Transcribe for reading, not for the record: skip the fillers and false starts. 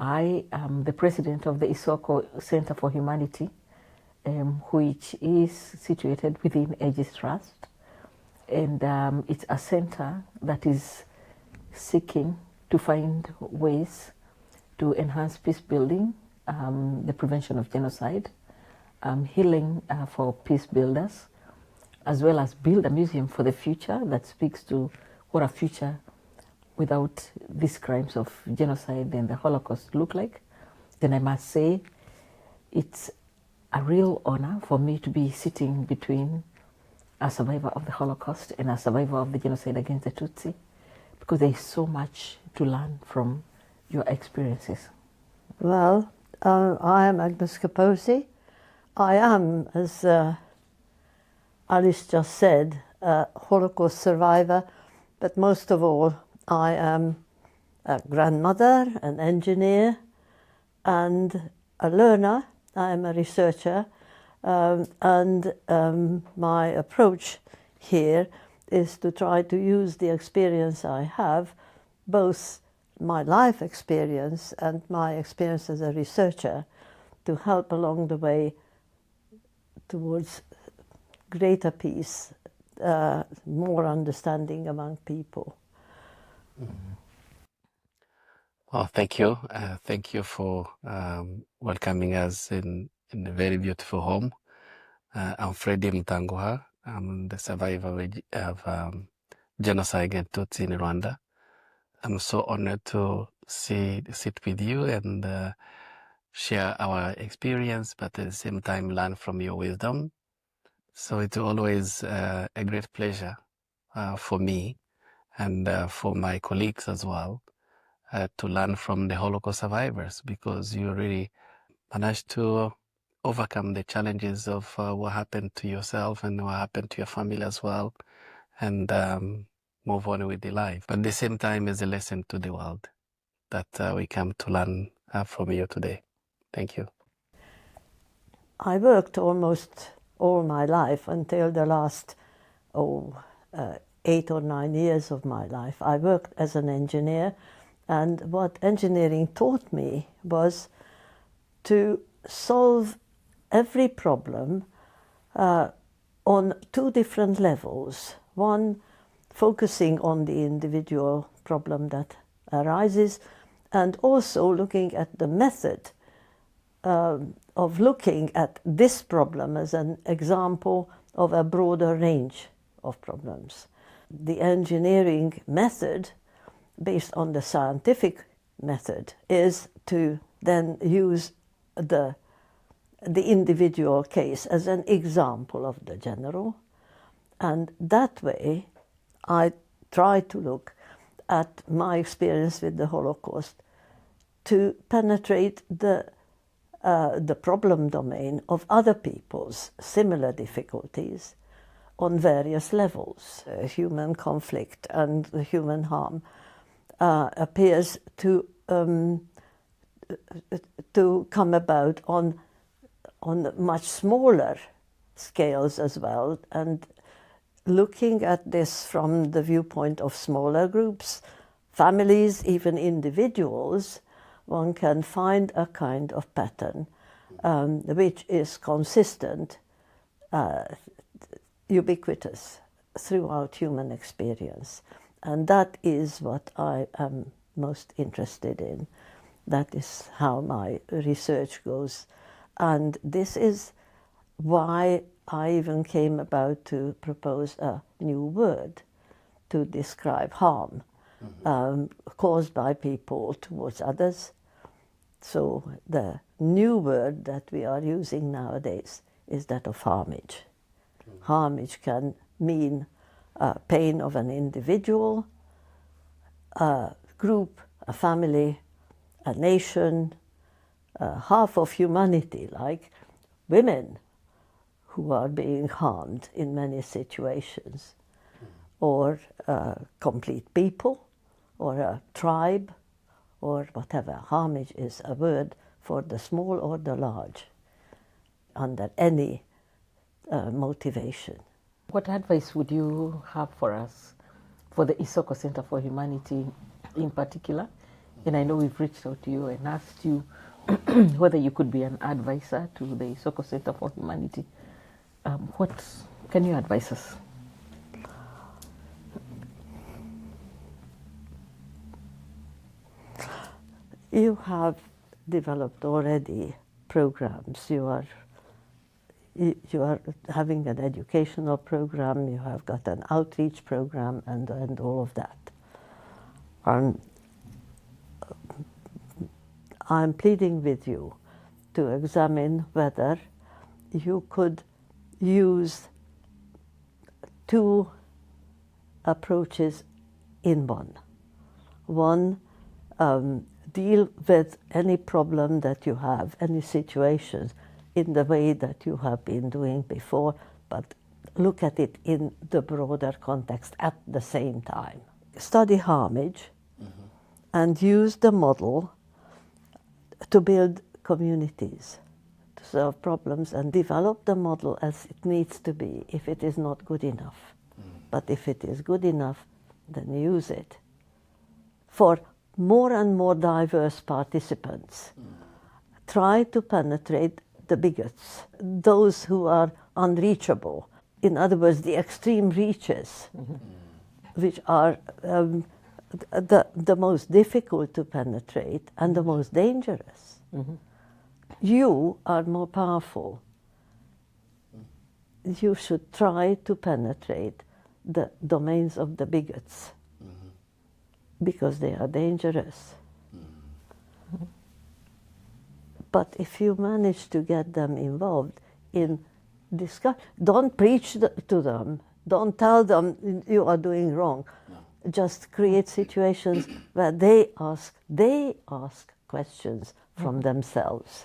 I am the president of the Isōko Centre for Humanity, which is situated within Aegis Trust. And it's a center that is seeking to find ways to enhance peace building, the prevention of genocide, healing for peace builders, as well as build a museum for the future that speaks to what a future without these crimes of genocide and the Holocaust look like. Then I must say it's a real honor for me to be sitting between a survivor of the Holocaust and a survivor of the genocide against the Tutsi, because there is so much to learn from your experiences. Well, I am Agnes Kaposi. I am, as Alice just said, a Holocaust survivor, but most of all, I am a grandmother, an engineer, and a learner. I am a researcher, and my approach here is to try to use the experience I have, both my life experience and my experience as a researcher, to help along the way towards greater peace, more understanding among people. Mm-hmm. Well, thank you. Thank you for welcoming us in a very beautiful home. I'm Freddy Mutanguha. I'm the survivor of genocide against Tutsi in Rwanda. I'm so honored to sit with you and share our experience, but at the same time learn from your wisdom. So it's always a great pleasure for me and for my colleagues as well to learn from the Holocaust survivors, because you really managed to overcome the challenges of what happened to yourself and what happened to your family as well, and move on with the life. But at the same time, is a lesson to the world that we come to learn from you today. Thank you. I worked almost all my life until the last 8 or 9 years of my life. I worked as an engineer, and what engineering taught me was to solve every problem on 2 different levels. One, focusing on the individual problem that arises, and also looking at the method of looking at this problem as an example of a broader range of problems. The engineering method, based on the scientific method, is to then use the individual case as an example of the general. And that way, I try to look at my experience with the Holocaust to penetrate the problem domain of other people's similar difficulties on various levels. Human conflict and human harm appears to come about on much smaller scales as well, and looking at this from the viewpoint of smaller groups, families, even individuals, one can find a kind of pattern which is consistent, ubiquitous throughout human experience. And that is what I am most interested in. That is how my research goes. And this is why I even came about to propose a new word to describe harm caused by people towards others. So the new word that we are using nowadays is that of harmage. Harmage can mean pain of an individual, a group, a family, a nation, half of humanity, like women who are being harmed in many situations, or complete people, or a tribe, or whatever. Harmage is a word for the small or the large, under any motivation. What advice would you have for us, for the Isōko Centre for Humanity in particular, And I know we've reached out to you and asked you whether you could be an advisor to the Isōko Centre for Humanity. What can you advise us? You have developed already programs. You are having an educational program, you have got an outreach program, and all of that. I'm pleading with you to examine whether you could use two approaches in one. One, deal with any problem that you have, any situation, in the way that you have been doing before, but look at it in the broader context at the same time. Study harmage and use the model to build communities, to solve problems, and develop the model as it needs to be if it is not good enough. But if it is good enough, then use it for more and more diverse participants. Try to penetrate the bigots, those who are unreachable. In other words, the extreme reaches, which are the most difficult to penetrate and the most dangerous. You are more powerful. You should try to penetrate the domains of the bigots because they are dangerous. But if you manage to get them involved in discuss, don't preach to them, don't tell them you are doing wrong. No. Just create situations where they ask questions from themselves.